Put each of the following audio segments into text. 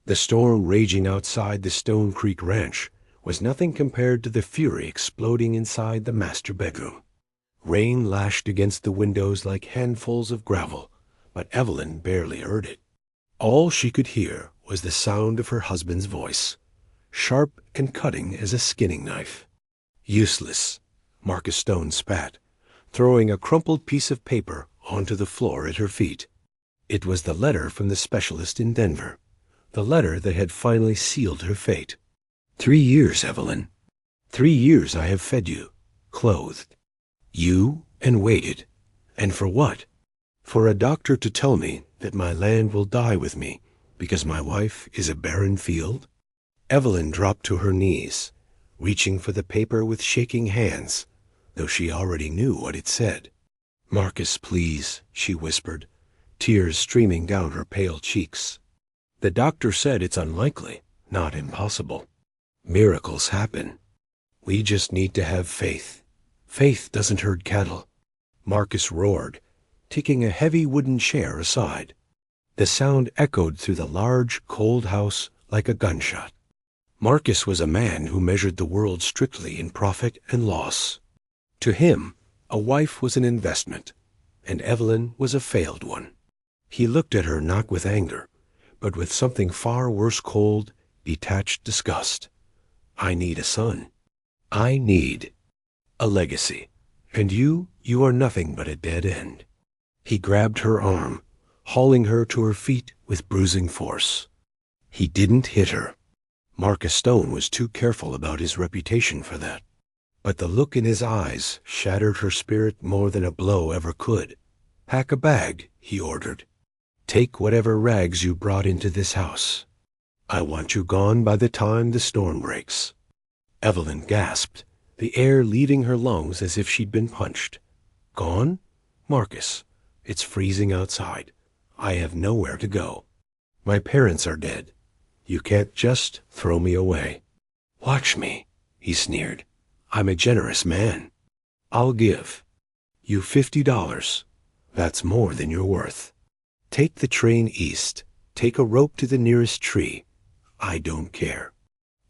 The storm raging outside the Stone Creek Ranch was nothing compared to the fury exploding inside the master bedroom. Rain lashed against the windows like handfuls of gravel, but Evelyn barely heard it. All she could hear was the sound of her husband's voice, sharp and cutting as a skinning knife. "Useless," Marcus Stone spat, throwing a crumpled piece of paper onto the floor at her feet. It was the letter from the specialist in Denver, the letter that had finally sealed her fate. 3 years, Evelyn. 3 years I have fed you, clothed you, and waited. And for what? For a doctor to tell me that my land will die with me because my wife is a barren field? Evelyn dropped to her knees, reaching for the paper with shaking hands, though she already knew what it said. "Marcus, please," she whispered, tears streaming down her pale cheeks. "The doctor said it's unlikely, not impossible. Miracles happen. We just need to have faith. Faith doesn't herd cattle." Marcus roared, taking a heavy wooden chair aside. The sound echoed through the large, cold house like a gunshot. Marcus was a man who measured the world strictly in profit and loss. To him, a wife was an investment, and Evelyn was a failed one. He looked at her not with anger, but with something far worse, cold, detached disgust. "I need a son. I need a legacy. And you are nothing but a dead end." He grabbed her arm, hauling her to her feet with bruising force. He didn't hit her. Marcus Stone was too careful about his reputation for that. But the look in his eyes shattered her spirit more than a blow ever could. "Pack a bag," he ordered. "Take whatever rags you brought into this house. I want you gone by the time the storm breaks." Evelyn gasped, the air leaving her lungs as if she'd been punched. "Gone? Marcus, it's freezing outside. I have nowhere to go. My parents are dead. You can't just throw me away." "Watch me," he sneered. "I'm a generous man. I'll give you $50. That's more than you're worth. Take the train east. Take a rope to the nearest tree. I don't care.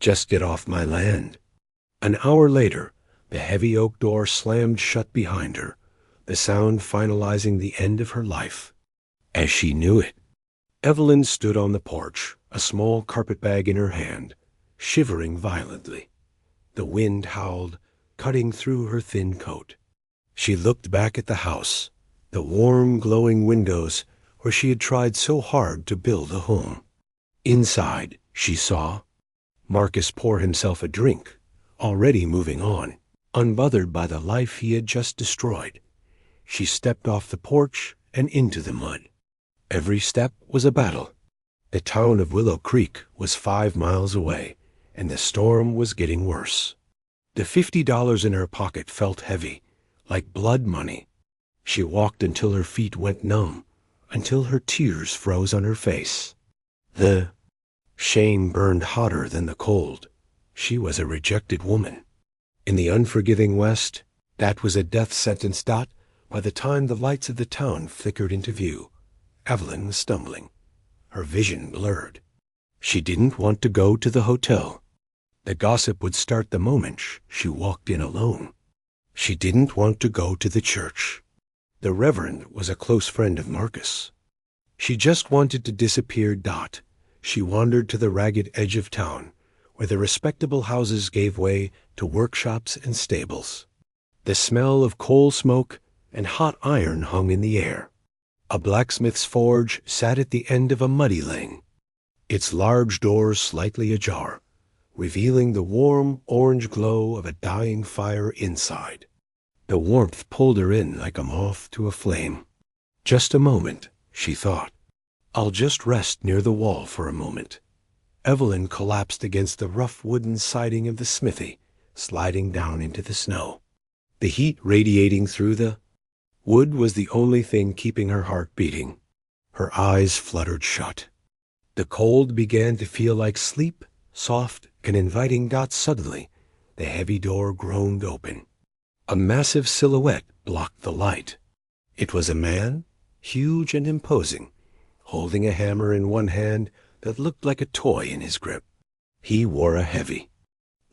Just get off my land." An hour later, the heavy oak door slammed shut behind her, the sound finalizing the end of her life, as she knew it. Evelyn stood on the porch, a small carpetbag in her hand, shivering violently. The wind howled, cutting through her thin coat. She looked back at the house, the warm, glowing windows where she had tried so hard to build a home. Inside, she saw Marcus pour himself a drink, already moving on, unbothered by the life he had just destroyed. She stepped off the porch and into the mud. Every step was a battle. The town of Willow Creek was 5 miles away, and the storm was getting worse. The $50 in her pocket felt heavy, like blood money. She walked until her feet went numb, until her tears froze on her face. The shame burned hotter than the cold. She was a rejected woman. In the unforgiving West, that was a death sentence. By the time the lights of the town flickered into view, Evelyn was stumbling, her vision blurred. She didn't want to go to the hotel. The gossip would start the moment she walked in alone. She didn't want to go to the church. The Reverend was a close friend of Marcus. She just wanted to disappear. She wandered to the ragged edge of town, where the respectable houses gave way to workshops and stables. The smell of coal smoke and hot iron hung in the air. A blacksmith's forge sat at the end of a muddy lane, its large doors slightly ajar, revealing the warm orange glow of a dying fire inside. The warmth pulled her in like a moth to a flame. Just a moment, she thought. I'll just rest near the wall for a moment. Evelyn collapsed against the rough wooden siding of the smithy, sliding down into the snow. The heat radiating through the wood was the only thing keeping her heart beating. Her eyes fluttered shut. The cold began to feel like sleep, soft and inviting. Suddenly, the heavy door groaned open. A massive silhouette blocked the light. It was a man, huge and imposing, holding a hammer in one hand, that looked like a toy in his grip. He wore a heavy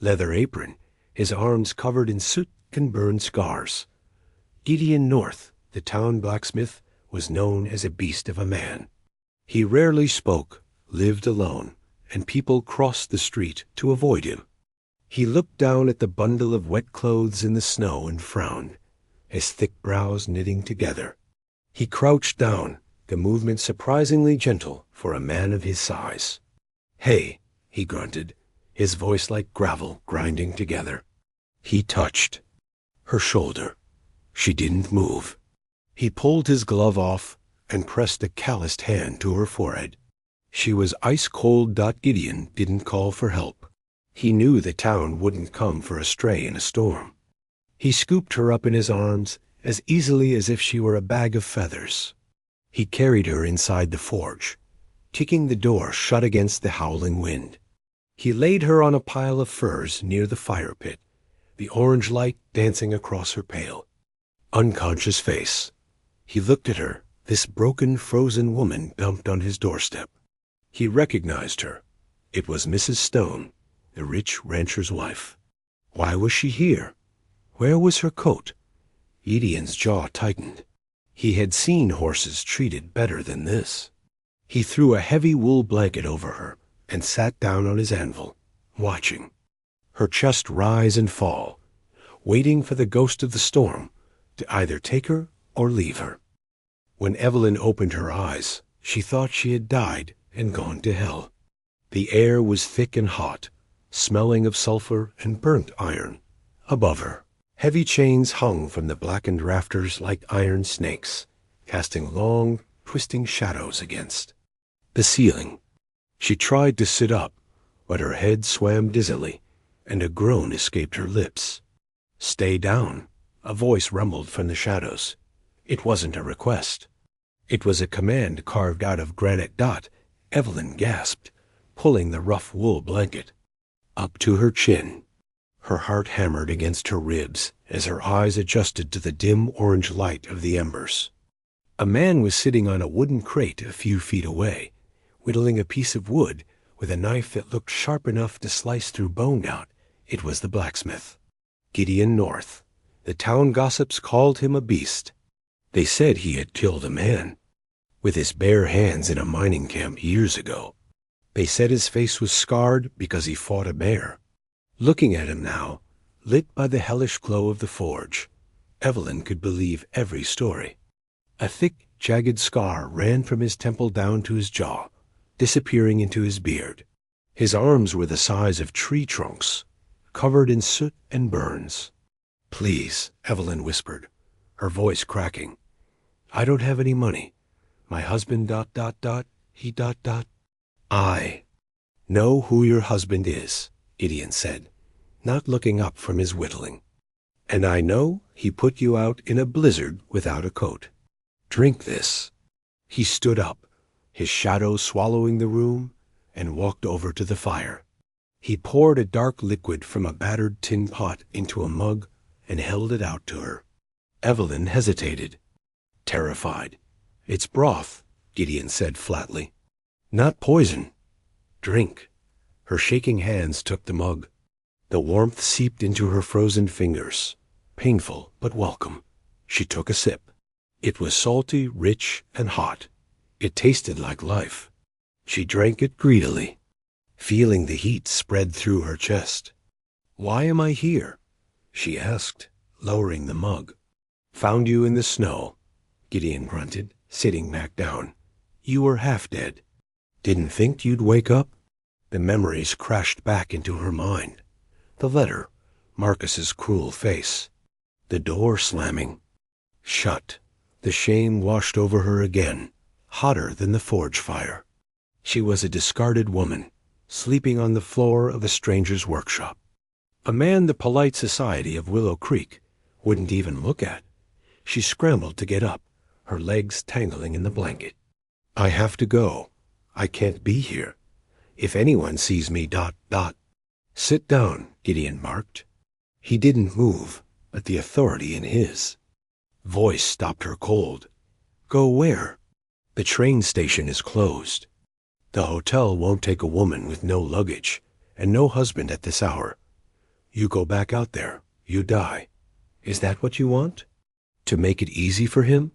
leather apron, his arms covered in soot and burn scars. Gideon North, the town blacksmith, was known as a beast of a man. He rarely spoke, lived alone, and people crossed the street to avoid him. He looked down at the bundle of wet clothes in the snow and frowned, his thick brows knitting together. He crouched down, the movement surprisingly gentle for a man of his size. "Hey," he grunted, his voice like gravel grinding together. He touched her shoulder. She didn't move. He pulled his glove off and pressed a calloused hand to her forehead. She was ice cold. Gideon didn't call for help. He knew the town wouldn't come for a stray in a storm. He scooped her up in his arms as easily as if she were a bag of feathers. He carried her inside the forge, kicking the door shut against the howling wind. He laid her on a pile of furs near the fire pit, the orange light dancing across her pale, unconscious face. He looked at her, this broken, frozen woman dumped on his doorstep. He recognized her. It was Mrs. Stone, the rich rancher's wife. Why was she here? Where was her coat? Gideon's jaw tightened. He had seen horses treated better than this. He threw a heavy wool blanket over her and sat down on his anvil, watching her chest rise and fall, waiting for the ghost of the storm to either take her or leave her. When Evelyn opened her eyes, she thought she had died and gone to hell. The air was thick and hot, smelling of sulfur and burnt iron. Above her, heavy chains hung from the blackened rafters like iron snakes, casting long, twisting shadows against the ceiling. She tried to sit up, but her head swam dizzily, and a groan escaped her lips. "Stay down," a voice rumbled from the shadows. It wasn't a request. It was a command carved out of granite. Evelyn gasped, pulling the rough wool blanket up to her chin. Her heart hammered against her ribs as her eyes adjusted to the dim orange light of the embers. A man was sitting on a wooden crate a few feet away, whittling a piece of wood with a knife that looked sharp enough to slice through bone out. It was the blacksmith, Gideon North. The town gossips called him a beast. They said he had killed a man with his bare hands in a mining camp years ago. They said his face was scarred because he fought a bear. Looking at him now, lit by the hellish glow of the forge, Evelyn could believe every story. A thick, jagged scar ran from his temple down to his jaw, disappearing into his beard. His arms were the size of tree trunks, covered in soot and burns. "Please," Evelyn whispered, her voice cracking. "I don't have any money. My husband ... he ... I know who your husband is," Gideon said, not looking up from his whittling. "And I know he put you out in a blizzard without a coat. Drink this." He stood up, his shadow swallowing the room, and walked over to the fire. He poured a dark liquid from a battered tin pot into a mug and held it out to her. Evelyn hesitated, terrified. "It's broth," Gideon said flatly. "Not poison. Drink." Her shaking hands took the mug. The warmth seeped into her frozen fingers, painful but welcome. She took a sip. It was salty, rich, and hot. It tasted like life. She drank it greedily, feeling the heat spread through her chest. "Why am I here?" she asked, lowering the mug. "Found you in the snow," Gideon grunted, sitting back down. "You were half dead. Didn't think you'd wake up." The memories crashed back into her mind. The letter, Marcus's cruel face, the door slamming shut. The shame washed over her again, hotter than the forge fire. She was a discarded woman, sleeping on the floor of a stranger's workshop. A man the polite society of Willow Creek wouldn't even look at. She scrambled to get up, her legs tangling in the blanket. "I have to go. I can't be here. If anyone sees me ... "Sit down," Gideon barked. He didn't move, but the authority in his voice stopped her cold. "Go where?" "The train station is closed." The hotel won't take a woman with no luggage and no husband at this hour. You go back out there, you die. Is that what you want? To make it easy for him?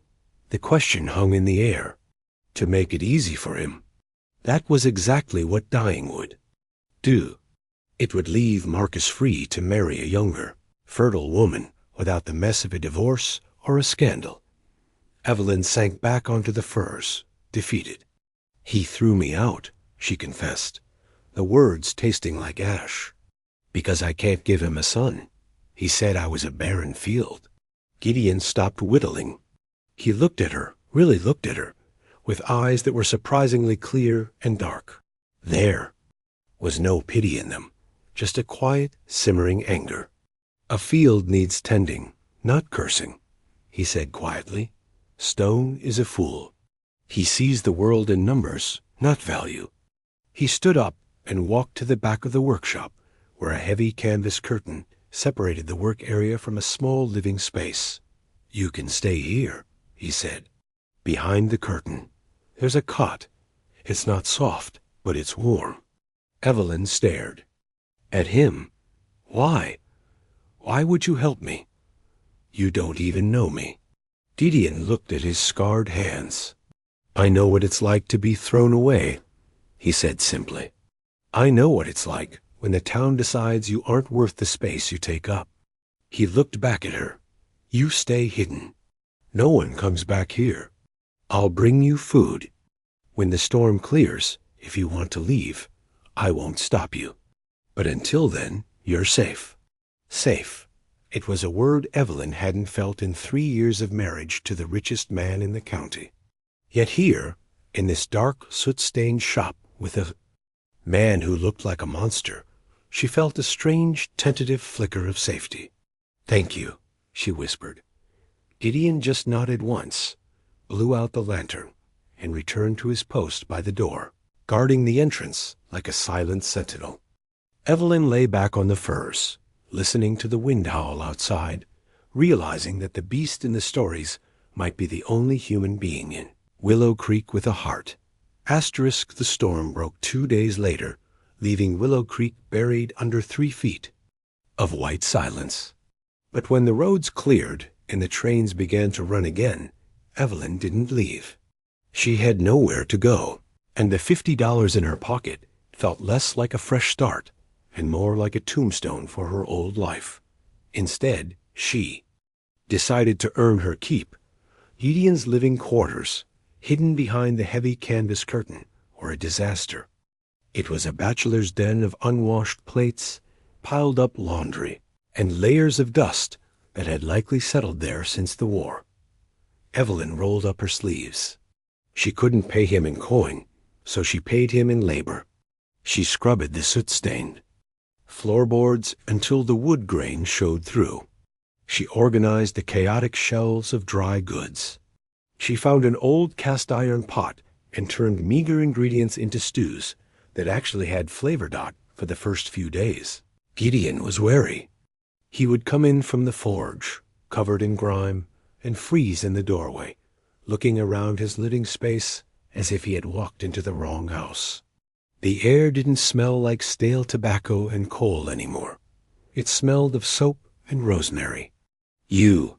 The question hung in the air. To make it easy for him. That was exactly what dying would do. It would leave Marcus free to marry a younger, fertile woman without the mess of a divorce or a scandal. Evelyn sank back onto the furs, defeated. He threw me out, she confessed, the words tasting like ash. Because I can't give him a son. He said I was a barren field. Gideon stopped whittling. He looked at her, really looked at her, with eyes that were surprisingly clear and dark. There was no pity in them, just a quiet, simmering anger. A field needs tending, not cursing, he said quietly. Stone is a fool. He sees the world in numbers, not value. He stood up and walked to the back of the workshop, where a heavy canvas curtain separated the work area from a small living space. You can stay here, he said. Behind the curtain. There's a cot. It's not soft, but it's warm. Evelyn stared. At him. Why? Why would you help me? You don't even know me. Gideon looked at his scarred hands. I know what it's like to be thrown away, he said simply. I know what it's like when the town decides you aren't worth the space you take up. He looked back at her. You stay hidden. No one comes back here. I'll bring you food. When the storm clears, if you want to leave, I won't stop you. But until then, you're safe. Safe. It was a word Evelyn hadn't felt in 3 years of marriage to the richest man in the county. Yet here, in this dark, soot-stained shop with a man who looked like a monster, she felt a strange, tentative flicker of safety. Thank you, she whispered. Gideon just nodded once, blew out the lantern, and returned to his post by the door, guarding the entrance like a silent sentinel. Evelyn lay back on the furs, listening to the wind howl outside, realizing that the beast in the stories might be the only human being in Willow Creek with a heart. Asterisk the storm broke 2 days later, leaving Willow Creek buried under 3 feet of white silence. But when the roads cleared and the trains began to run again, Evelyn didn't leave. She had nowhere to go, and the $50 in her pocket felt less like a fresh start and more like a tombstone for her old life. Instead, she decided to earn her keep. Gideon's living quarters, hidden behind the heavy canvas curtain, were a disaster. It was a bachelor's den of unwashed plates, piled up laundry, and layers of dust that had likely settled there since the war. Evelyn rolled up her sleeves. She couldn't pay him in coin, so she paid him in labor. She scrubbed the soot-stained floorboards until the wood grain showed through. She organized the chaotic shelves of dry goods. She found an old cast-iron pot and turned meager ingredients into stews that actually had flavor for the first few days. Gideon was wary. He would come in from the forge, covered in grime, and freeze in the doorway, looking around his living space as if he had walked into the wrong house. The air didn't smell like stale tobacco and coal anymore. It smelled of soap and rosemary. You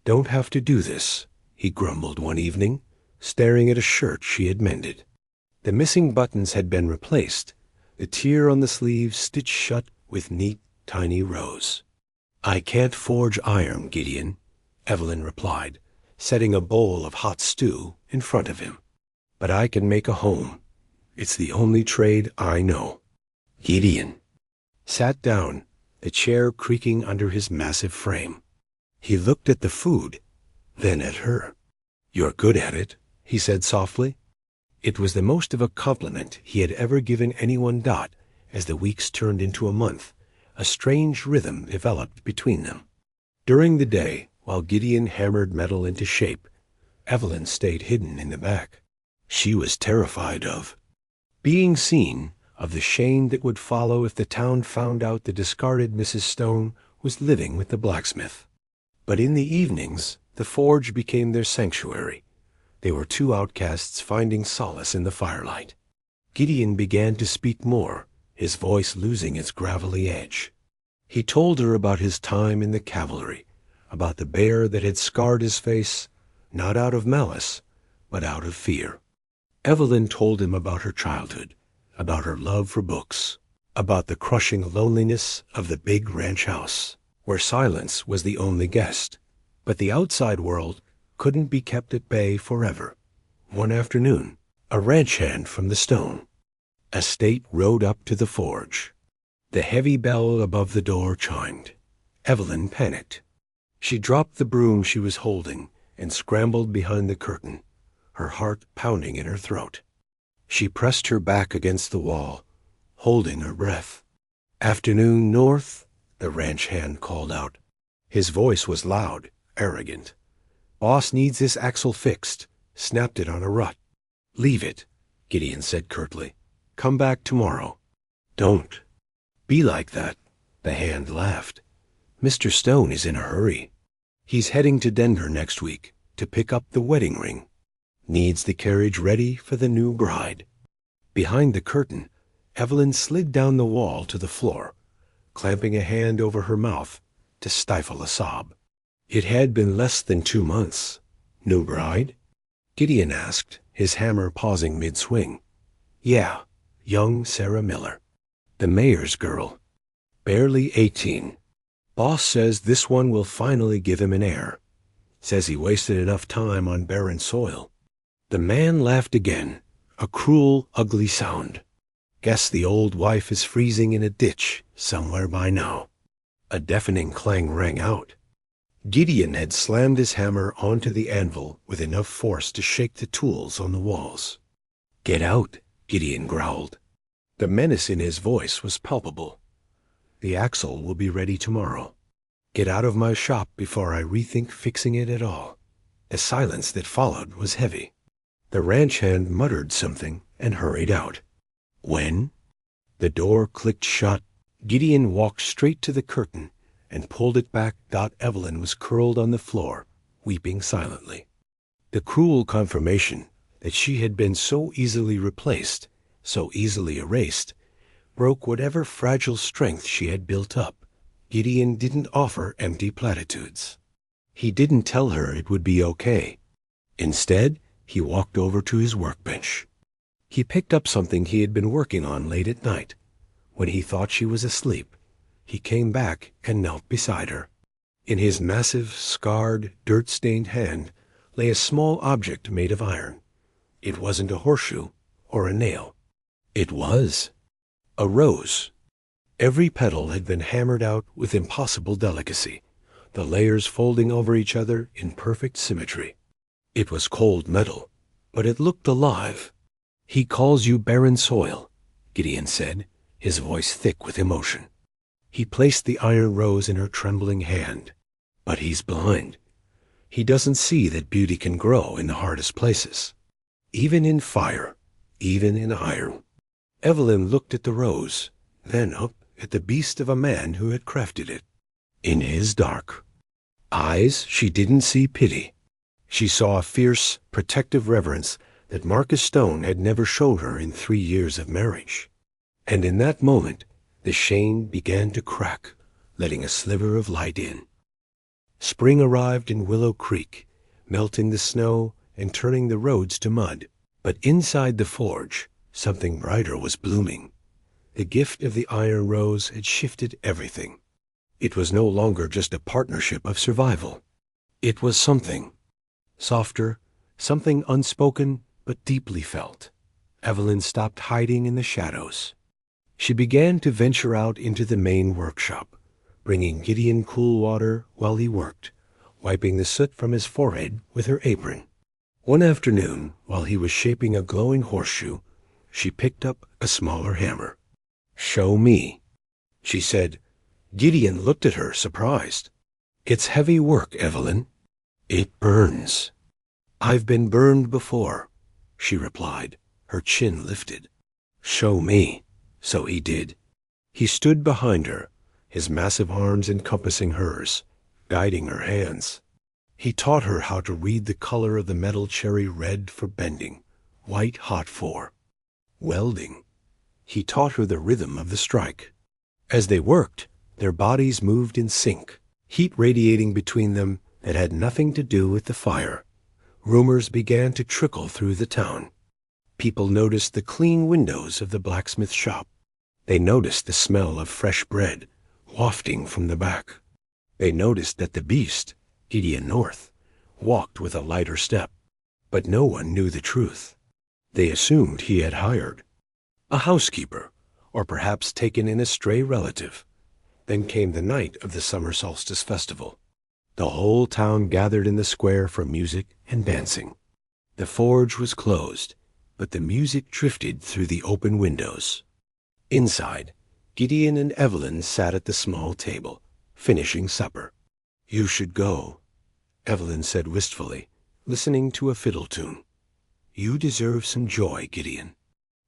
don't have to do this, he grumbled one evening, staring at a shirt she had mended. The missing buttons had been replaced, the tear on the sleeves stitched shut with neat, tiny rows. I can't forge iron, Gideon, Evelyn replied, setting a bowl of hot stew in front of him. But I can make a home. It's the only trade I know. Gideon sat down, the chair creaking under his massive frame. He looked at the food, then at her. You're good at it, he said softly. It was the most of a compliment he had ever given anyone. As the weeks turned into a month, a strange rhythm developed between them. During the day, while Gideon hammered metal into shape, Evelyn stayed hidden in the back. She was terrified of being seen, of the shame that would follow if the town found out the discarded Mrs. Stone was living with the blacksmith. But in the evenings, the forge became their sanctuary. They were 2 outcasts finding solace in the firelight. Gideon began to speak more, his voice losing its gravelly edge. He told her about his time in the cavalry, about the bear that had scarred his face, not out of malice, but out of fear. Evelyn told him about her childhood, about her love for books, about the crushing loneliness of the big ranch house, where silence was the only guest, but the outside world couldn't be kept at bay forever. One afternoon, a ranch hand from the Stone estate rode up to the forge. The heavy bell above the door chimed. Evelyn panicked. She dropped the broom she was holding and scrambled behind the curtain, her heart pounding in her throat. She pressed her back against the wall, holding her breath. "Afternoon, North," the ranch hand called out. His voice was loud, arrogant. "Boss needs this axle fixed. Snapped it on a rut." "Leave it," Gideon said curtly. "Come back tomorrow." "Don't be like that," the hand laughed. "Mr. Stone is in a hurry. He's heading to Denver next week to pick up the wedding ring. Needs the carriage ready for the new bride." Behind the curtain, Evelyn slid down the wall to the floor, clamping a hand over her mouth to stifle a sob. It had been less than 2 months. "New bride?" Gideon asked, his hammer pausing mid-swing. "Yeah, young Sarah Miller. The mayor's girl. Barely 18. Boss says this one will finally give him an heir. Says he wasted enough time on barren soil." The man laughed again, a cruel, ugly sound. "Guess the old wife is freezing in a ditch somewhere by now." A deafening clang rang out. Gideon had slammed his hammer onto the anvil with enough force to shake the tools on the walls. "Get out," Gideon growled. The menace in his voice was palpable. "The axle will be ready tomorrow. Get out of my shop before I rethink fixing it at all." The silence that followed was heavy. The ranch hand muttered something and hurried out. "When?" The door clicked shut. Gideon walked straight to the curtain and pulled it back. Evelyn was curled on the floor, weeping silently. The cruel confirmation that she had been so easily replaced, so easily erased, broke whatever fragile strength she had built up. Gideon didn't offer empty platitudes. He didn't tell her it would be okay. Instead, he walked over to his workbench. He picked up something he had been working on late at night. When he thought she was asleep, he came back and knelt beside her. In his massive, scarred, dirt-stained hand lay a small object made of iron. It wasn't a horseshoe or a nail. It was a rose. Every petal had been hammered out with impossible delicacy, the layers folding over each other in perfect symmetry. It was cold metal, but it looked alive. "He calls you barren soil," Gideon said, his voice thick with emotion. He placed the iron rose in her trembling hand. "But he's blind. He doesn't see that beauty can grow in the hardest places, even in fire, even in iron." Evelyn looked at the rose, then up at the beast of a man who had crafted it. In his dark eyes she didn't see pity. She saw a fierce, protective reverence that Marcus Stone had never shown her in 3 years of marriage. And in that moment, the shade began to crack, letting a sliver of light in. Spring arrived in Willow Creek, melting the snow and turning the roads to mud. But inside the forge, something brighter was blooming. The gift of the iron rose had shifted everything. It was no longer just a partnership of survival. It was something softer, something unspoken but deeply felt. Evelyn stopped hiding in the shadows. She began to venture out into the main workshop, bringing Gideon cool water while he worked, wiping the soot from his forehead with her apron. One afternoon, while he was shaping a glowing horseshoe, she picked up a smaller hammer. "Show me," she said. Gideon looked at her, surprised. "It's heavy work, Evelyn. It burns." "I've been burned before," she replied, her chin lifted. "Show me." So he did. He stood behind her, his massive arms encompassing hers, guiding her hands. He taught her how to read the color of the metal cherry red for bending, white hot for welding. He taught her the rhythm of the strike. As they worked, their bodies moved in sync, heat radiating between them that had nothing to do with the fire. Rumors began to trickle through the town. People noticed the clean windows of the blacksmith shop. They noticed the smell of fresh bread wafting from the back. They noticed that the beast, Gideon North, walked with a lighter step. But no one knew the truth. They assumed he had hired a housekeeper, or perhaps taken in a stray relative. Then came the night of the summer solstice festival. The whole town gathered in the square for music and dancing. The forge was closed, but the music drifted through the open windows. Inside, Gideon and Evelyn sat at the small table, finishing supper. "You should go," Evelyn said wistfully, listening to a fiddle tune. "You deserve some joy, Gideon."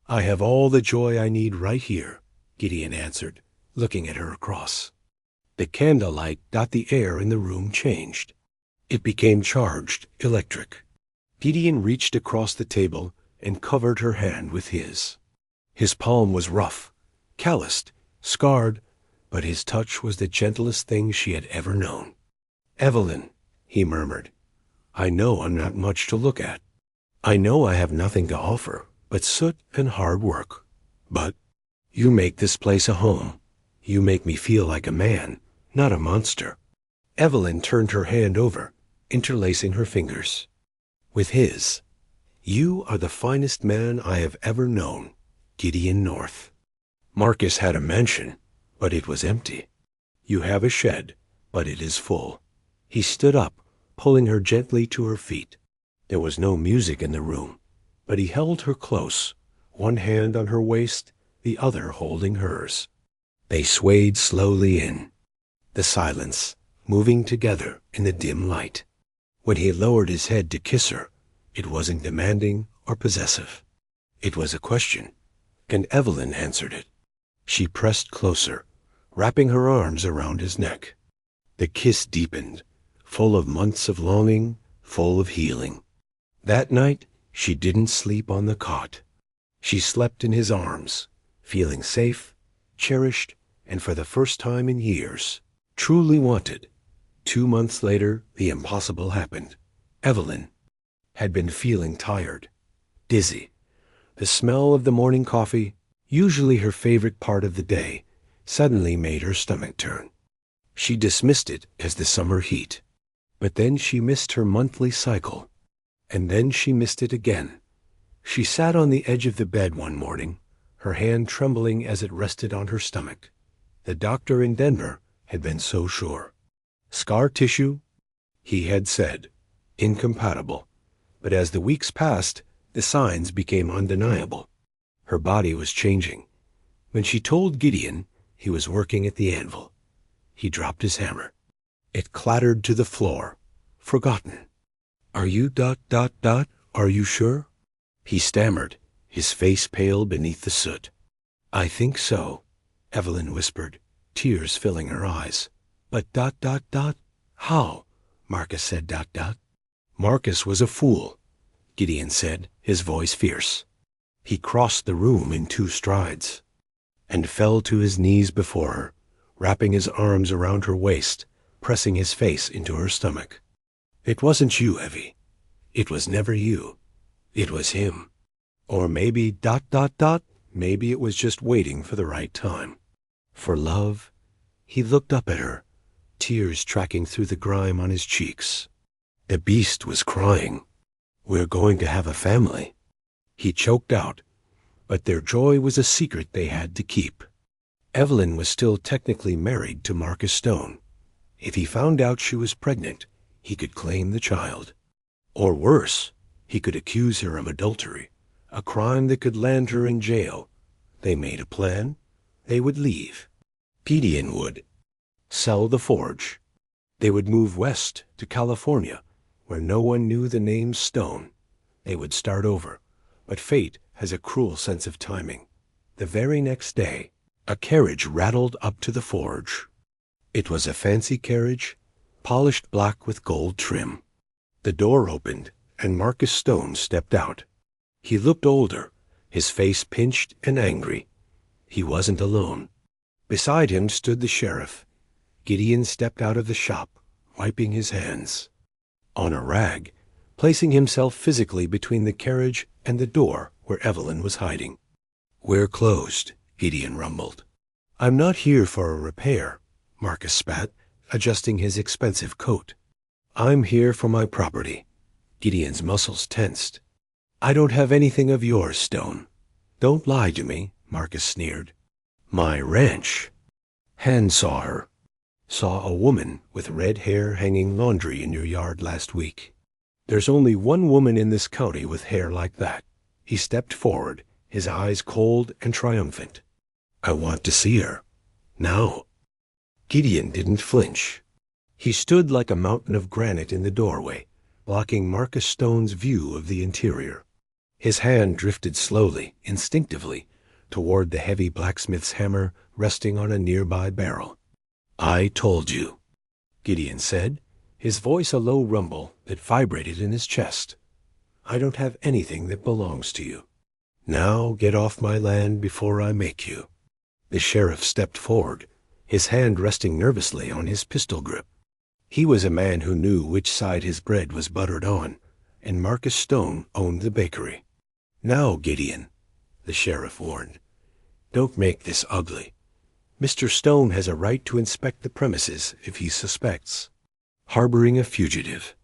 "I have all the joy I need right here," Gideon answered, looking at her across. The candlelight got the air in the room changed. It became charged, electric. Gideon reached across the table and covered her hand with his. His palm was rough, calloused, scarred, but his touch was the gentlest thing she had ever known. "Evelyn," he murmured, "I know I'm not much to look at. I know I have nothing to offer but soot and hard work. But you make this place a home. You make me feel like a man, not a monster." Evelyn turned her hand over, interlacing her fingers with his. "You are the finest man I have ever known, Gideon North. Marcus had a mansion, but it was empty. You have a shed, but it is full." He stood up, pulling her gently to her feet. There was no music in the room, but he held her close, one hand on her waist, the other holding hers. They swayed slowly in, the silence, moving together in the dim light. When he lowered his head to kiss her, it wasn't demanding or possessive. It was a question, and Evelyn answered it. She pressed closer, wrapping her arms around his neck. The kiss deepened, full of months of longing, full of healing. That night, she didn't sleep on the cot. She slept in his arms, feeling safe, cherished, and for the first time in years, truly wanted. 2 months later, the impossible happened. Evelyn had been feeling tired, dizzy. The smell of the morning coffee, usually her favorite part of the day, suddenly made her stomach turn. She dismissed it as the summer heat. But then she missed her monthly cycle. And then she missed it again. She sat on the edge of the bed one morning, her hand trembling as it rested on her stomach. The doctor in Denver had been so sure. Scar tissue, he had said, incompatible. But as the weeks passed, the signs became undeniable. Her body was changing. When she told Gideon, he was working at the anvil. He dropped his hammer. It clattered to the floor, forgotten. "Are you ... Are you sure?" He stammered, his face pale beneath the soot. "I think so," Evelyn whispered, tears filling her eyes. "But ... How?" Marcus said ... "Marcus was a fool," Gideon said, his voice fierce. He crossed the room in 2 strides and fell to his knees before her, wrapping his arms around her waist, pressing his face into her stomach. "It wasn't you, Evie. It was never you. It was him. Or maybe ... maybe it was just waiting for the right time. For love." He looked up at her, tears tracking through the grime on his cheeks. The beast was crying. "We're going to have a family." He choked out, but their joy was a secret they had to keep. Evelyn was still technically married to Marcus Stone. If he found out she was pregnant, he could claim the child. Or worse, he could accuse her of adultery, a crime that could land her in jail. They made a plan. They would leave. Gideon would sell the forge. They would move west to California, where no one knew the name Stone. They would start over, but fate has a cruel sense of timing. The very next day, a carriage rattled up to the forge. It was a fancy carriage, polished black with gold trim. The door opened, and Marcus Stone stepped out. He looked older, his face pinched and angry. He wasn't alone. Beside him stood the sheriff. Gideon stepped out of the shop, wiping his hands. On a rag, placing himself physically between the carriage and the door where Evelyn was hiding. "We're closed," Gideon rumbled. "I'm not here for a repair," Marcus spat, adjusting his expensive coat. "I'm here for my property." Gideon's muscles tensed. "I don't have anything of yours, Stone." "Don't lie to me," Marcus sneered. "My ranch." Han saw her. Saw a woman with red hair hanging laundry in your yard last week. There's only one woman in this county with hair like that. He stepped forward, his eyes cold and triumphant. "I want to see her. Now." Gideon didn't flinch. He stood like a mountain of granite in the doorway, blocking Marcus Stone's view of the interior. His hand drifted slowly, instinctively, toward the heavy blacksmith's hammer resting on a nearby barrel. "I told you," Gideon said, his voice a low rumble that vibrated in his chest. "I don't have anything that belongs to you. Now get off my land before I make you." The sheriff stepped forward, his hand resting nervously on his pistol grip. He was a man who knew which side his bread was buttered on, and Marcus Stone owned the bakery. "Now, Gideon," the sheriff warned. "Don't make this ugly. Mr. Stone has a right to inspect the premises if he suspects. Harboring a fugitive."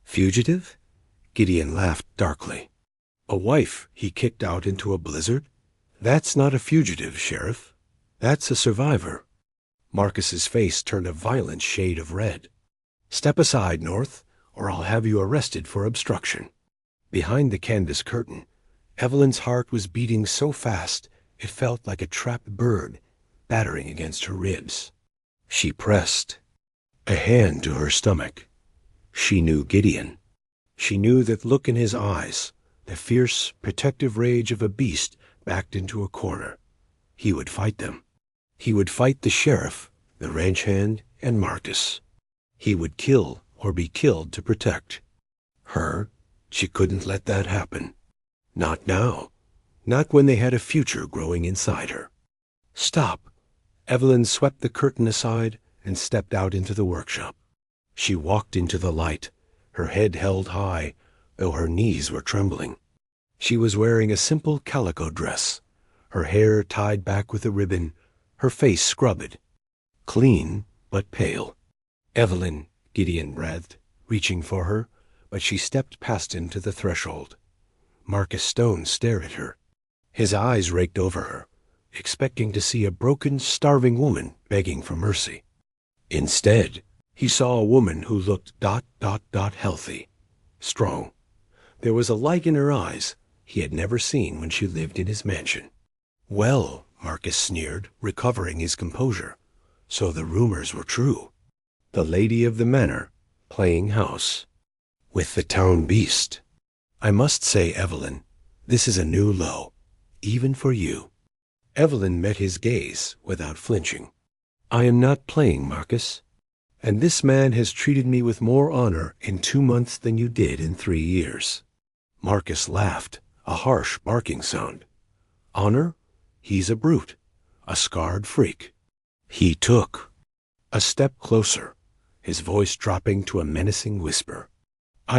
Fugitive?" Gideon laughed darkly. "A wife he kicked out into a blizzard? That's not a fugitive, Sheriff. That's a survivor." Marcus's face turned a violent shade of red. "Step aside, North, or I'll have you arrested for obstruction." Behind the canvas curtain, Evelyn's heart was beating so fast it felt like a trapped bird battering against her ribs. She pressed a hand to her stomach. She knew Gideon. She knew that look in his eyes, the fierce, protective rage of a beast backed into a corner. He would fight them. He would fight the sheriff, the ranch hand, and Marcus. He would kill or be killed to protect. Her, she couldn't let that happen. Not now. Not when they had a future growing inside her. "Stop." Evelyn swept the curtain aside and stepped out into the workshop. She walked into the light, her head held high, though her knees were trembling. She was wearing a simple calico dress, her hair tied back with a ribbon, her face scrubbed. Clean, but pale. "Evelyn," Gideon breathed, reaching for her, but she stepped past him to the threshold. Marcus Stone stared at her. His eyes raked over her, expecting to see a broken, starving woman begging for mercy. Instead, he saw a woman who looked ... healthy, strong. There was a light in her eyes he had never seen when she lived in his mansion. "Well," Marcus sneered, recovering his composure, "so the rumors were true. The lady of the manor, playing house with the town beast. I must say, Evelyn, this is a new low, even for you." Evelyn met his gaze without flinching. "I am not playing, Marcus. And this man has treated me with more honor in 2 months than you did in 3 years." Marcus laughed, a harsh barking sound. "Honor? He's a brute, a scarred freak." He took a step closer, his voice dropping to a menacing whisper.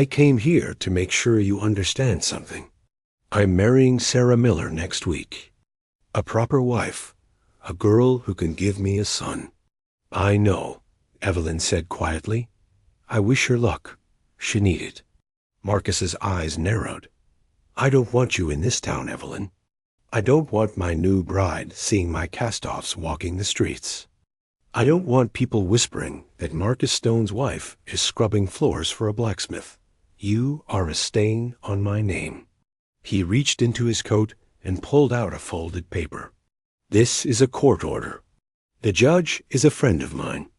"I came here to make sure you understand something. I'm marrying Sarah Miller next week. A proper wife, a girl who can give me a son." "I know," Evelyn said quietly. "I wish her luck. She need it." Marcus's eyes narrowed. "I don't want you in this town, Evelyn. I don't want my new bride seeing my cast-offs walking the streets. I don't want people whispering that Marcus Stone's wife is scrubbing floors for a blacksmith. You are a stain on my name." He reached into his coat and pulled out a folded paper. "This is a court order. The judge is a friend of mine.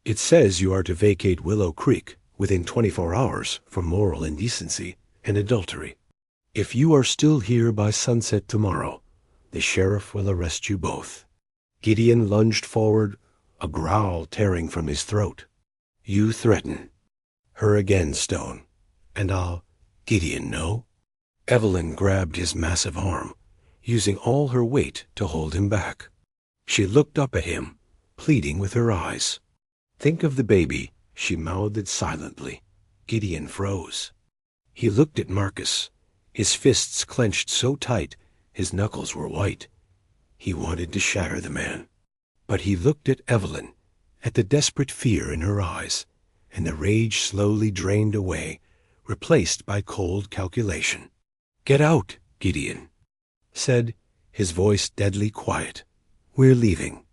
It says you are to vacate Willow Creek within 24 hours for moral indecency and adultery. If you are still here by sunset tomorrow, the sheriff will arrest you both." Gideon lunged forward, a growl tearing from his throat. "You threaten her again, Stone, and I'll—" "Gideon, no. Evelyn grabbed his massive arm, using all her weight to hold him back. She looked up at him, pleading with her eyes. "Think of the baby," she mouthed silently. Gideon froze. He looked at Marcus, his fists clenched so tight his knuckles were white. He wanted to shatter the man. But he looked at Evelyn, at the desperate fear in her eyes, and the rage slowly drained away, replaced by cold calculation. "Get out," Gideon said, his voice deadly quiet. "We're leaving.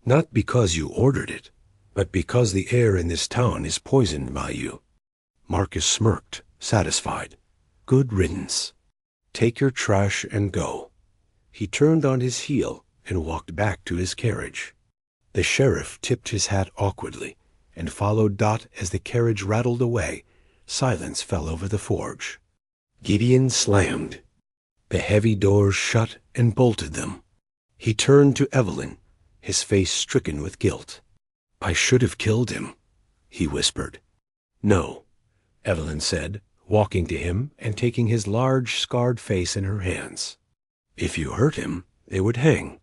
Not because you ordered it, but because the air in this town is poisoned by you." Marcus smirked, satisfied. "Good riddance. Take your trash and go." He turned on his heel and walked back to his carriage. The sheriff tipped his hat awkwardly and followed Dot as the carriage rattled away. Silence fell over the forge. Gideon slammed. The heavy doors shut and bolted them. He turned to Evelyn, his face stricken with guilt. "I should have killed him," he whispered. "No," Evelyn said, walking to him and taking his large, scarred face in her hands. "If you hurt him, they would hang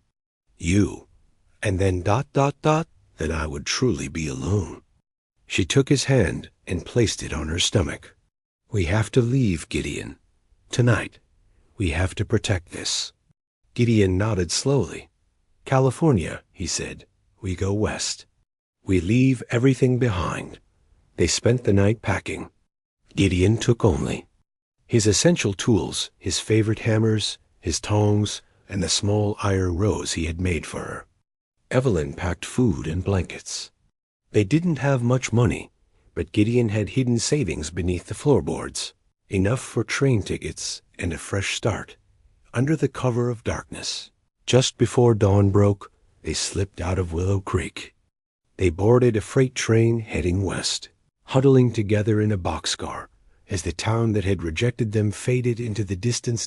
you, and then ... then I would truly be alone." She took his hand and placed it on her stomach. "We have to leave, Gideon. Tonight. We have to protect this." Gideon nodded slowly. "California," he said. "We go west. We leave everything behind." They spent the night packing. Gideon took only his essential tools, his favorite hammers, his tongs, and the small iron rose he had made for her. Evelyn packed food and blankets. They didn't have much money, but Gideon had hidden savings beneath the floorboards, enough for train tickets and a fresh start. Under the cover of darkness, just before dawn broke, they slipped out of Willow Creek. They boarded a freight train heading west, huddling together in a boxcar as the town that had rejected them faded into the distance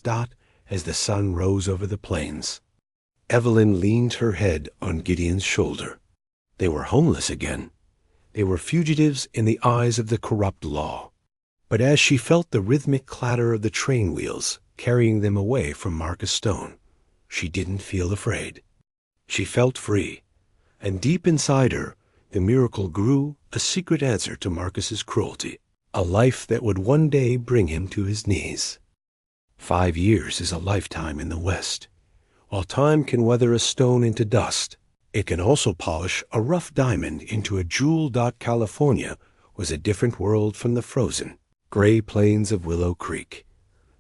as the sun rose over the plains. Evelyn leaned her head on Gideon's shoulder. They were homeless again. They were fugitives in the eyes of the corrupt law. But as she felt the rhythmic clatter of the train wheels carrying them away from Marcus Stone, she didn't feel afraid. She felt free, and deep inside her, the miracle grew, a secret answer to Marcus's cruelty, a life that would one day bring him to his knees. 5 years is a lifetime in the West. While time can weather a stone into dust, it can also polish a rough diamond into a jewel. California was a different world from the frozen, gray plains of Willow Creek.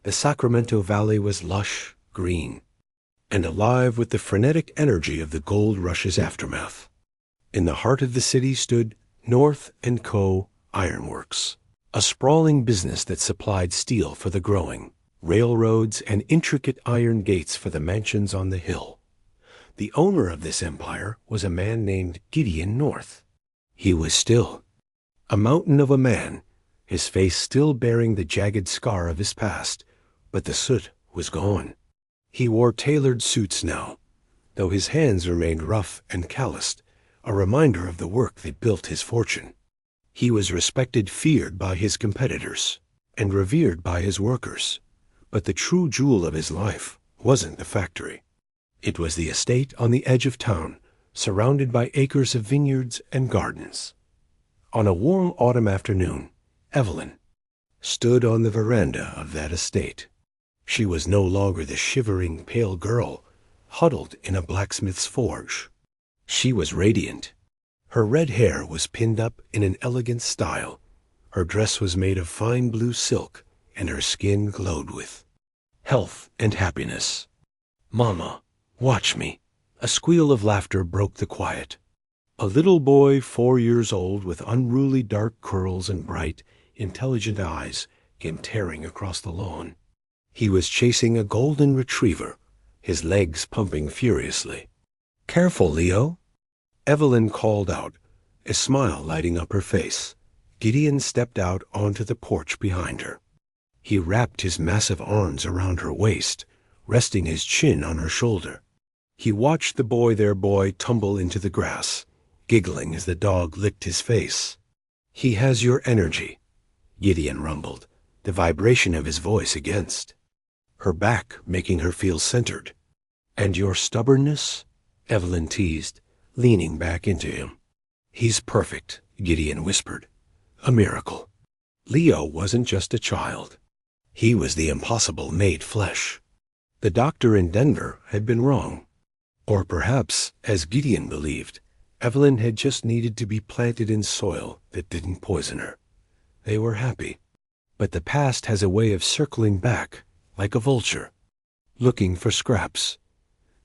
The Sacramento Valley was lush, green, and alive with the frenetic energy of the gold rush's aftermath. In the heart of the city stood North & Co. Ironworks, a sprawling business that supplied steel for the growing, railroads, and intricate iron gates for the mansions on the hill. The owner of this empire was a man named Gideon North. He was still a mountain of a man, his face still bearing the jagged scar of his past, but the soot was gone. He wore tailored suits now, though his hands remained rough and calloused, a reminder of the work that built his fortune. He was respected, feared by his competitors, and revered by his workers. But the true jewel of his life wasn't the factory. It was the estate on the edge of town, surrounded by acres of vineyards and gardens. On a warm autumn afternoon, Evelyn stood on the veranda of that estate. She was no longer the shivering, pale girl huddled in a blacksmith's forge. She was radiant. Her red hair was pinned up in an elegant style. Her dress was made of fine blue silk, and her skin glowed with health and happiness. "Mama, watch me." A squeal of laughter broke the quiet. A little boy 4 years old with unruly dark curls and bright, intelligent eyes came tearing across the lawn. He was chasing a golden retriever, his legs pumping furiously. "Careful, Leo," Evelyn called out, a smile lighting up her face. Gideon stepped out onto the porch behind her. He wrapped his massive arms around her waist, resting his chin on her shoulder. He watched the boy tumble into the grass, giggling as the dog licked his face. "He has your energy," Gideon rumbled, the vibration of his voice against. her back making her feel centered. "And your stubbornness?" Evelyn teased, leaning back into him. "He's perfect," Gideon whispered. "A miracle." Leo wasn't just a child. He was the impossible made flesh. The doctor in Denver had been wrong. Or perhaps, as Gideon believed, Evelyn had just needed to be planted in soil that didn't poison her. They were happy. But the past has a way of circling back, like a vulture, looking for scraps.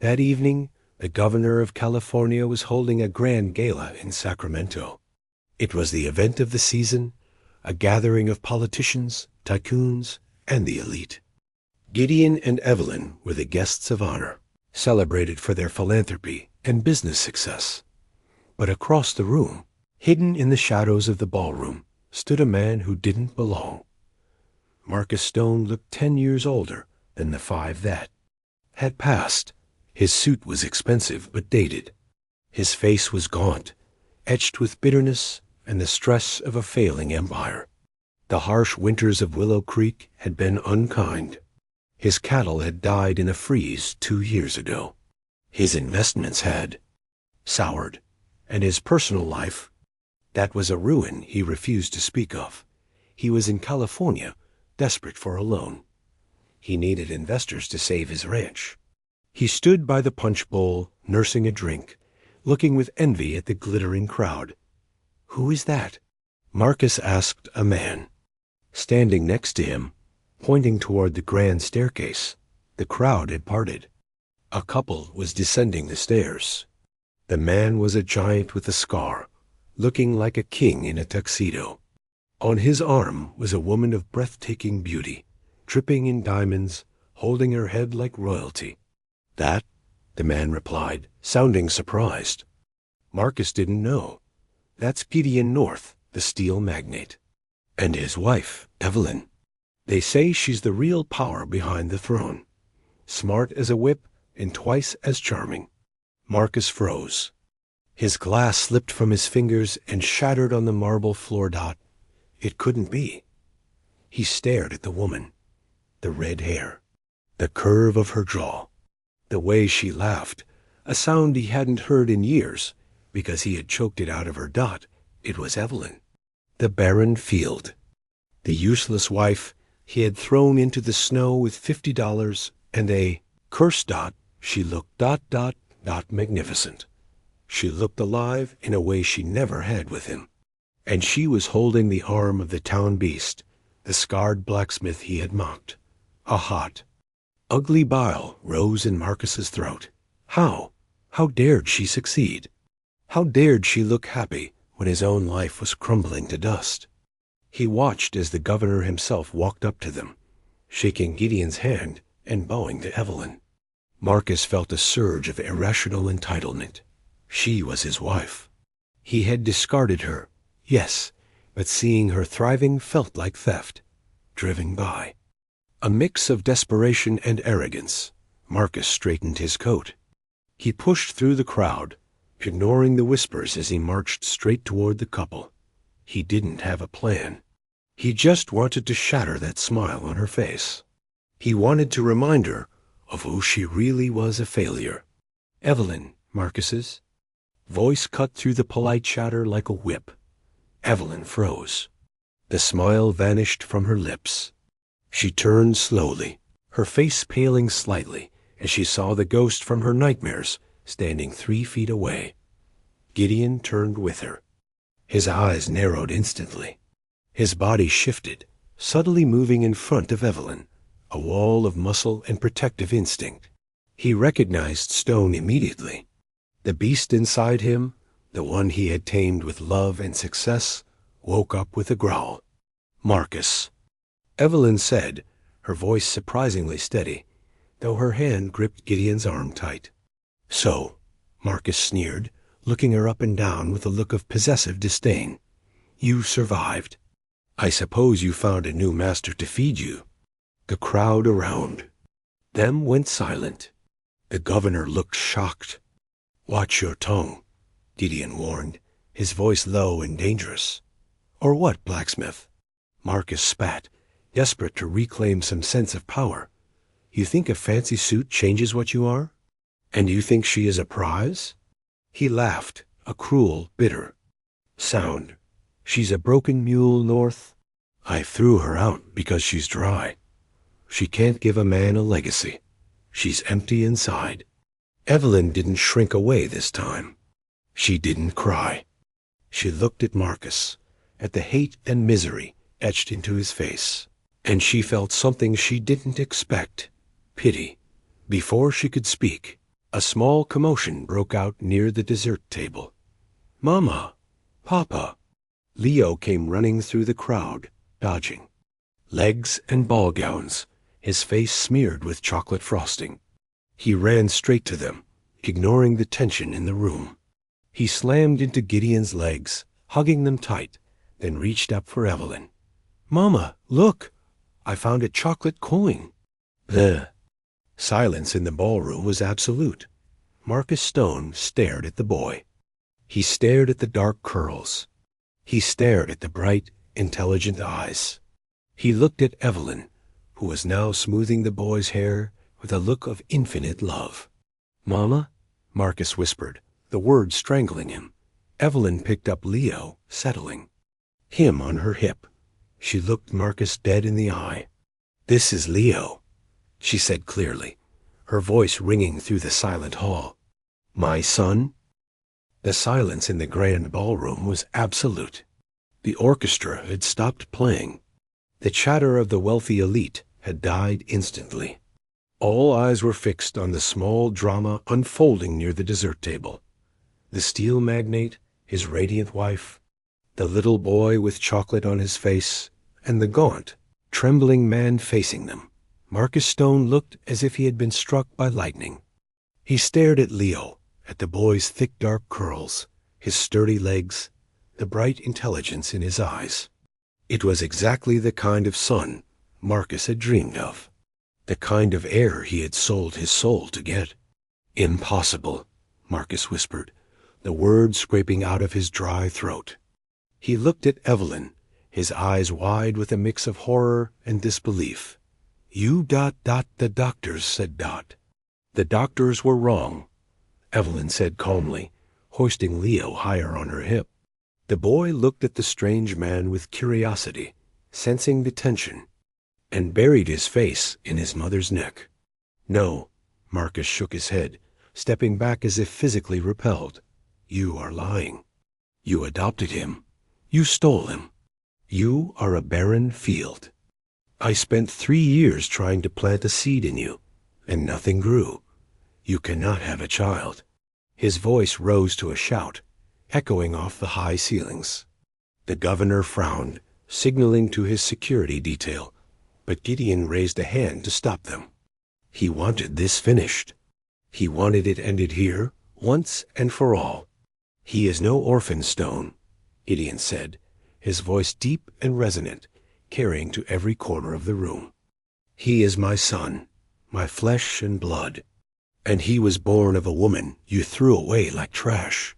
That evening, the governor of California was holding a grand gala in Sacramento. It was the event of the season, a gathering of politicians, tycoons, and the elite. Gideon and Evelyn were the guests of honor, celebrated for their philanthropy and business success. But across the room, hidden in the shadows of the ballroom, stood a man who didn't belong. Marcus Stone looked 10 years older than the 5 that had passed. His suit was expensive but dated. His face was gaunt, etched with bitterness and the stress of a failing empire. The harsh winters of Willow Creek had been unkind. His cattle had died in a freeze 2 years ago. His investments had soured, and his personal life, that was a ruin he refused to speak of. He was in California, desperate for a loan. He needed investors to save his ranch. He stood by the punch bowl, nursing a drink, looking with envy at the glittering crowd. "Who is that?" Marcus asked a man. Standing next to him, pointing toward the grand staircase, the crowd had parted. A couple was descending the stairs. The man was a giant with a scar, looking like a king in a tuxedo. On his arm was a woman of breathtaking beauty, dripping in diamonds, holding her head like royalty. "That?" the man replied, sounding surprised. Marcus didn't know. "That's Gideon North, the steel magnate. And his wife, Evelyn. They say she's the real power behind the throne. Smart as a whip and twice as charming." Marcus froze. His glass slipped from his fingers and shattered on the marble floor dot. It couldn't be. He stared at the woman. The red hair, the curve of her jaw, the way she laughed, a sound he hadn't heard in years because he had choked it out of her dot. It was Evelyn. The barren field. The useless wife he had thrown into the snow with $50 and a curse dot. She looked magnificent. She looked alive in a way she never had with him. And she was holding the arm of the town beast, the scarred blacksmith he had mocked. A hot, ugly bile rose in Marcus's throat. How dared she succeed? How dared she look happy when his own life was crumbling to dust? He watched as the governor himself walked up to them, shaking Gideon's hand and bowing to Evelyn. Marcus felt a surge of irrational entitlement. She was his wife. He had discarded her, yes, but seeing her thriving felt like theft, driven by. A mix of desperation and arrogance. Marcus straightened his coat. He pushed through the crowd, ignoring the whispers as he marched straight toward the couple. He didn't have a plan. He just wanted to shatter that smile on her face. He wanted to remind her of who she really was, a failure. "Evelyn, Marcus's." Voice cut through the polite chatter like a whip. Evelyn froze. The smile vanished from her lips. She turned slowly, her face paling slightly as she saw the ghost from her nightmares standing 3 feet away. Gideon turned with her. His eyes narrowed instantly. His body shifted, subtly moving in front of Evelyn, a wall of muscle and protective instinct. He recognized Stone immediately. The beast inside him, the one he had tamed with love and success, woke up with a growl. "Marcus," Evelyn said, her voice surprisingly steady, though her hand gripped Gideon's arm tight. "So," Marcus sneered, looking her up and down with a look of possessive disdain. "You survived. I suppose you found a new master to feed you." The crowd around them went silent. The governor looked shocked. "Watch your tongue," Gideon warned, his voice low and dangerous. "Or what, Blacksmith?" Marcus spat, desperate to reclaim some sense of power. You think a fancy suit changes what you are? And you think she is a prize?" He laughed, a cruel, bitter sound. "She's a broken mule, North. I threw her out because she's dry. She can't give a man a legacy. She's empty inside." Evelyn didn't shrink away this time. She didn't cry. She looked at Marcus, at the hate and misery etched into his face, and she felt something she didn't expect: pity. Before she could speak, a small commotion broke out near the dessert table. "Mama! Papa!" Leo came running through the crowd, dodging. Legs and ball gowns, his face smeared with chocolate frosting. He ran straight to them, ignoring the tension in the room. He slammed into Gideon's legs, hugging them tight, then reached up for Evelyn. "Mama, look! I found a chocolate coin." The silence in the ballroom was absolute. Marcus Stone stared at the boy. He stared at the dark curls. He stared at the bright, intelligent eyes. He looked at Evelyn, who was now smoothing the boy's hair with a look of infinite love. "Mama?" Marcus whispered, the words strangling him. Evelyn picked up Leo, settling him on her hip. She looked Marcus dead in the eye. "This is Leo," she said clearly, her voice ringing through the silent hall. "My son?" The silence in the grand ballroom was absolute. The orchestra had stopped playing. The chatter of the wealthy elite had died instantly. All eyes were fixed on the small drama unfolding near the dessert table. The steel magnate, his radiant wife, the little boy with chocolate on his face, and the gaunt, trembling man facing them. Marcus Stone looked as if he had been struck by lightning. He stared at Leo, at the boy's thick dark curls, his sturdy legs, the bright intelligence in his eyes. It was exactly the kind of son Marcus had dreamed of, the kind of heir he had sold his soul to get. "Impossible," Marcus whispered, the words scraping out of his dry throat. He looked at Evelyn, his eyes wide with a mix of horror and disbelief. "You ... the doctors said ... The doctors were wrong," Evelyn said calmly, hoisting Leo higher on her hip. The boy looked at the strange man with curiosity, sensing the tension, and buried his face in his mother's neck. "No," Marcus shook his head, stepping back as if physically repelled. "You are lying. You adopted him. You stole him. You are a barren field. I spent 3 years trying to plant a seed in you, and nothing grew. You cannot have a child." His voice rose to a shout, echoing off the high ceilings. The governor frowned, signaling to his security detail, but Gideon raised a hand to stop them. He wanted this finished. He wanted it ended here, once and for all. "He is no orphan, Stone," Gideon said, his voice deep and resonant, carrying to every corner of the room. "He is my son, my flesh and blood. And he was born of a woman you threw away like trash."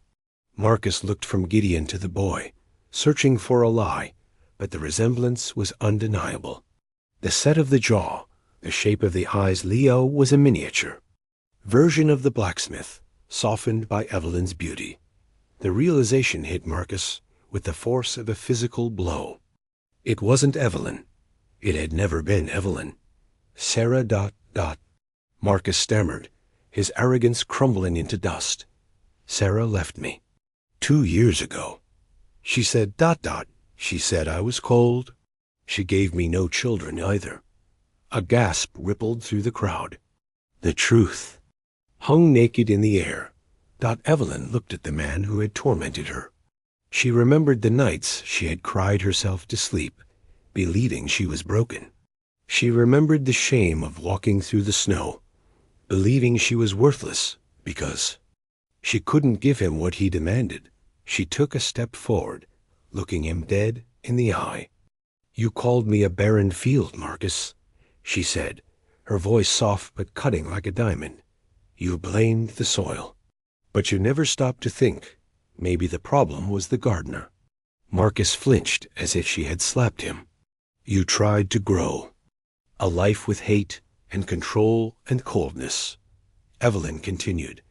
Marcus looked from Gideon to the boy, searching for a lie, but the resemblance was undeniable. The set of the jaw, the shape of the eyes. Leo was a miniature version of the blacksmith, softened by Evelyn's beauty. The realization hit Marcus with the force of a physical blow. It wasn't Evelyn. It had never been Evelyn. "Sarah ... Marcus stammered, his arrogance crumbling into dust. "Sarah left me 2 years ago. She said ... She said I was cold. She gave me no children either." A gasp rippled through the crowd. The truth hung naked in the air. Evelyn looked at the man who had tormented her. She remembered the nights she had cried herself to sleep, believing she was broken. She remembered the shame of walking through the snow, believing she was worthless because she couldn't give him what he demanded. She took a step forward, looking him dead in the eye. "You called me a barren field, Marcus," she said, her voice soft but cutting like a diamond. "You blamed the soil. But you never stopped to think maybe the problem was the gardener." Marcus flinched as if she had slapped him. "You tried to grow. A life with hate and control and coldness. Evelyn continued,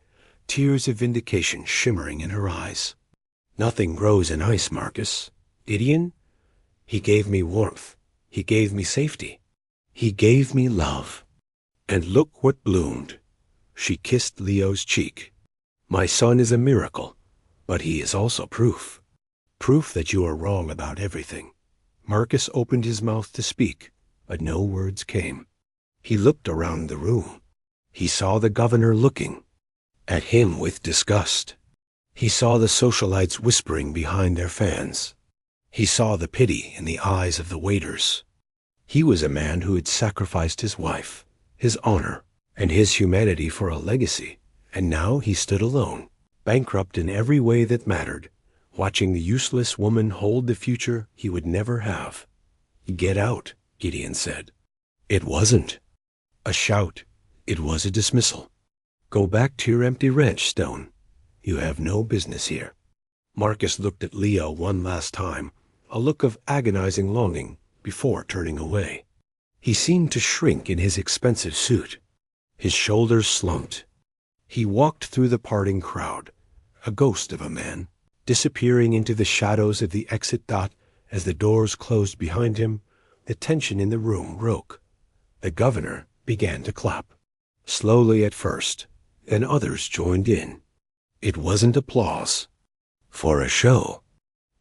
tears of vindication shimmering in her eyes. Nothing grows in ice, Marcus. Gideon? He gave me warmth. He gave me safety. He gave me love. And look what bloomed. She kissed Leo's cheek. My son is a miracle, but he is also proof. Proof that you are wrong about everything. Marcus opened his mouth to speak, but no words came. He looked around the room. He saw the governor looking at him with disgust. He saw the socialites whispering behind their fans. He saw the pity in the eyes of the waiters. He was a man who had sacrificed his wife, his honor, and his humanity for a legacy, and now he stood alone, bankrupt in every way that mattered, watching the useless woman hold the future he would never have. Get out, Gideon said. It wasn't a shout. It was a dismissal. Go back to your empty ranch, Stone. You have no business here. Marcus looked at Leo one last time, a look of agonizing longing, before turning away. He seemed to shrink in his expensive suit. His shoulders slumped. He walked through the parting crowd, a ghost of a man, disappearing into the shadows of the exit dot as the doors closed behind him. The tension in the room broke. The governor began to clap. Slowly at first, then others joined in. It wasn't applause for a show.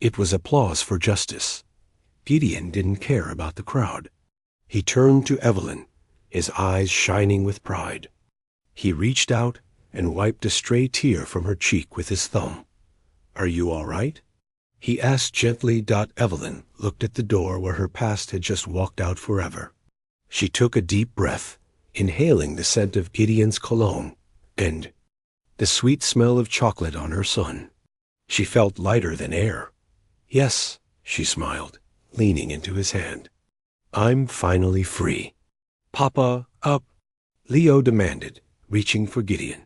It was applause for justice. Gideon didn't care about the crowd. He turned to Evelyn, his eyes shining with pride. He reached out and wiped a stray tear from her cheek with his thumb. Are you all right? He asked gently. Evelyn looked at the door where her past had just walked out forever. She took a deep breath, inhaling the scent of Gideon's cologne and the sweet smell of chocolate on her son. She felt lighter than air. Yes, she smiled, leaning into his hand. I'm finally free. Papa, up, Leo demanded, reaching for Gideon.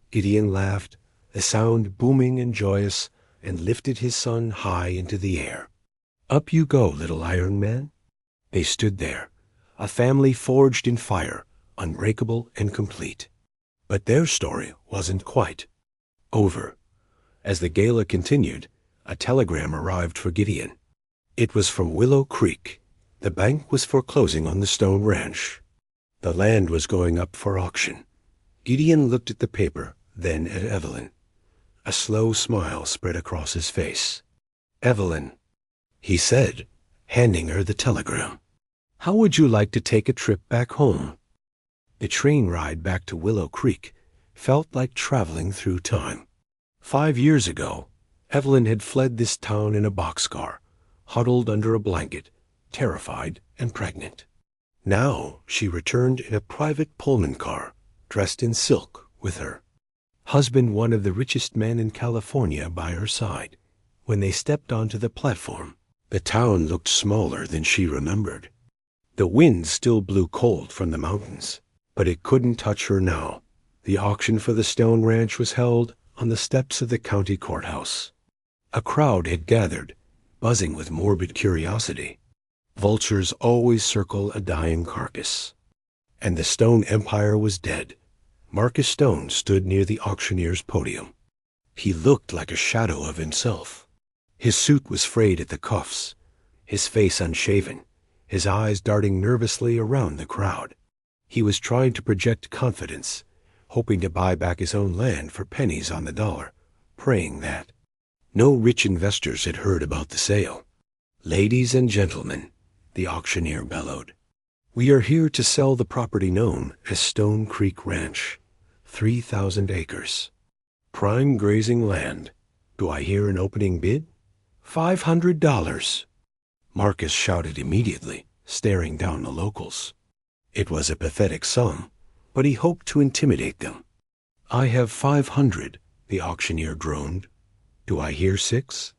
Gideon laughed, the sound booming and joyous, and lifted his son high into the air. Up you go, little Iron Man. They stood there, a family forged in fire, unbreakable and complete. But their story wasn't quite over. As the gala continued, a telegram arrived for Gideon. It was from Willow Creek. The bank was foreclosing on the Stone Ranch. The land was going up for auction. Gideon looked at the paper, then at Evelyn. A slow smile spread across his face. Evelyn, he said, handing her the telegram. How would you like to take a trip back home? The train ride back to Willow Creek felt like traveling through time. 5 years ago, Evelyn had fled this town in a boxcar, huddled under a blanket, terrified and pregnant. Now she returned in a private Pullman car, dressed in silk, with her husband, one of the richest men in California, by her side. When they stepped onto the platform, the town looked smaller than she remembered. The wind still blew cold from the mountains, but it couldn't touch her now. The auction for the Stone Ranch was held on the steps of the county courthouse. A crowd had gathered, buzzing with morbid curiosity. Vultures always circle a dying carcass. And the Stone Empire was dead. Marcus Stone stood near the auctioneer's podium. He looked like a shadow of himself. His suit was frayed at the cuffs, his face unshaven, his eyes darting nervously around the crowd. He was trying to project confidence, hoping to buy back his own land for pennies on the dollar, praying that no rich investors had heard about the sale. Ladies and gentlemen, the auctioneer bellowed, we are here to sell the property known as Stone Creek Ranch, 3,000 acres. Prime grazing land. Do I hear an opening bid? $500. Marcus shouted immediately, staring down the locals. It was a pathetic sum, but he hoped to intimidate them. I have 500, the auctioneer droned. Do I hear 6?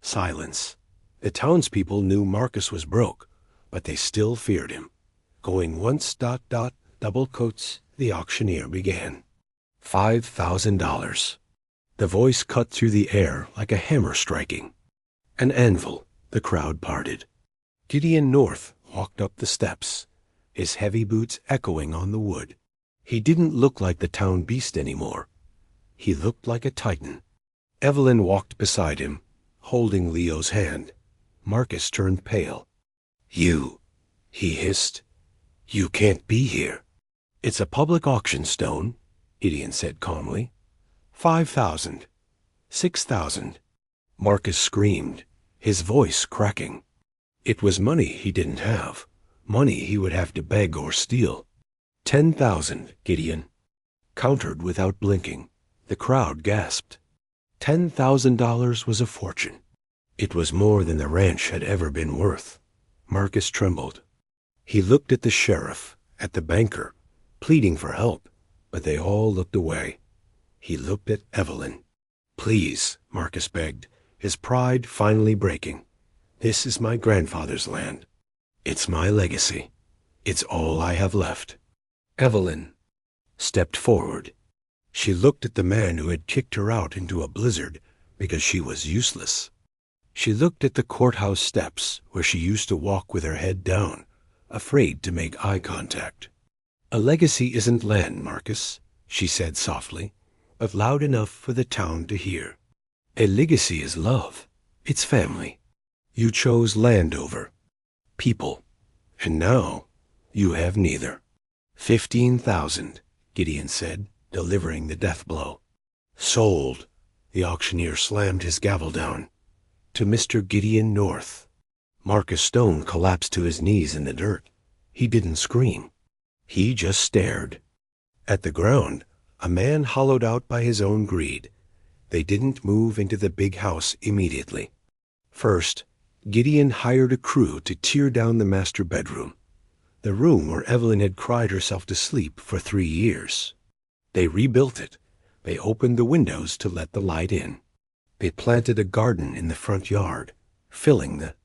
Silence. The townspeople knew Marcus was broke, but they still feared him. Going once, double quotes, the auctioneer began. $5,000. The voice cut through the air like a hammer striking. An anvil. The crowd parted. Gideon North walked up the steps, his heavy boots echoing on the wood. He didn't look like the town beast anymore. He looked like a titan. Evelyn walked beside him, holding Leo's hand. Marcus turned pale. "You," he hissed. "You can't be here." "It's a public auction stone," Gideon said calmly. 5,000. 6,000. Marcus screamed, his voice cracking. It was money he didn't have, money he would have to beg or steal. 10,000, Gideon countered without blinking. The crowd gasped. $10,000 was a fortune. It was more than the ranch had ever been worth. Marcus trembled. He looked at the sheriff, at the banker, pleading for help, but they all looked away. He looked at Evelyn. "Please," Marcus begged, his pride finally breaking. "This is my grandfather's land. It's my legacy. It's all I have left." Evelyn stepped forward. She looked at the man who had kicked her out into a blizzard because she was useless. She looked at the courthouse steps where she used to walk with her head down, afraid to make eye contact. "A legacy isn't land, Marcus," she said softly, but loud enough for the town to hear. "A legacy is love. It's family. You chose land over people, and now you have neither." 15,000, Gideon said, delivering the death blow. "Sold." The auctioneer slammed his gavel down. "To Mr. Gideon North." Marcus Stone collapsed to his knees in the dirt. He didn't scream. He just stared. At the ground, a man hollowed out by his own greed. They didn't move into the big house immediately. First, Gideon hired a crew to tear down the master bedroom, the room where Evelyn had cried herself to sleep for 3 years. They rebuilt it. They opened the windows to let the light in. They planted a garden in the front yard, filling the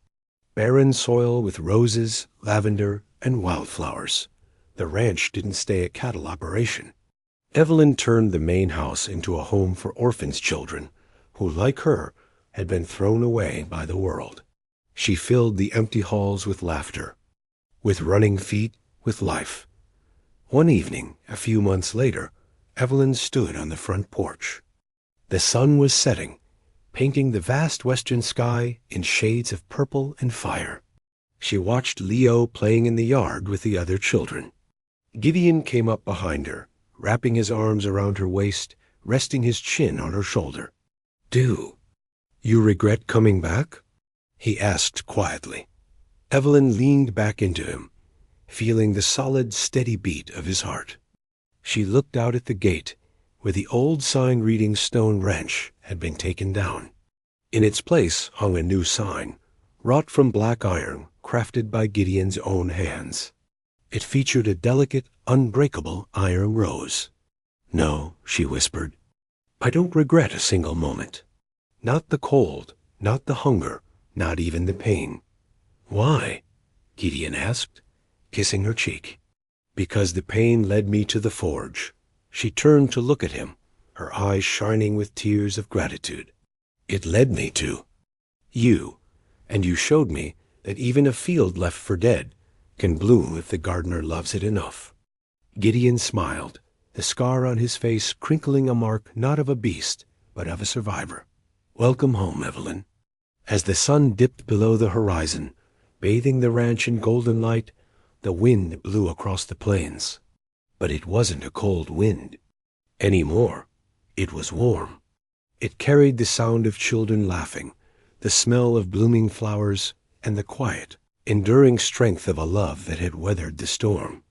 barren soil with roses, lavender, and wildflowers. The ranch didn't stay a cattle operation. Evelyn turned the main house into a home for orphans' children who, like her, had been thrown away by the world. She filled the empty halls with laughter, with running feet, with life. One evening, a few months later, Evelyn stood on the front porch. The sun was setting, painting the vast western sky in shades of purple and fire. She watched Leo playing in the yard with the other children. Gideon came up behind her, wrapping his arms around her waist, resting his chin on her shoulder. "Do you regret coming back?" he asked quietly. Evelyn leaned back into him, feeling the solid, steady beat of his heart. She looked out at the gate, where the old sign reading Stone Ranch had been taken down. In its place hung a new sign, wrought from black iron, crafted by Gideon's own hands. It featured a delicate, unbreakable iron rose. "No," she whispered, "I don't regret a single moment. Not the cold, not the hunger, not even the pain." "Why?" Gideon asked, kissing her cheek. "Because the pain led me to the forge." She turned to look at him, her eyes shining with tears of gratitude. "It led me to you, and you showed me that even a field left for dead can bloom if the gardener loves it enough." Gideon smiled, the scar on his face crinkling a mark not of a beast, but of a survivor. "Welcome home, Evelyn." As the sun dipped below the horizon, bathing the ranch in golden light, the wind blew across the plains. But it wasn't a cold wind anymore. It was warm. It carried the sound of children laughing, the smell of blooming flowers, and the quiet, enduring strength of a love that had weathered the storm.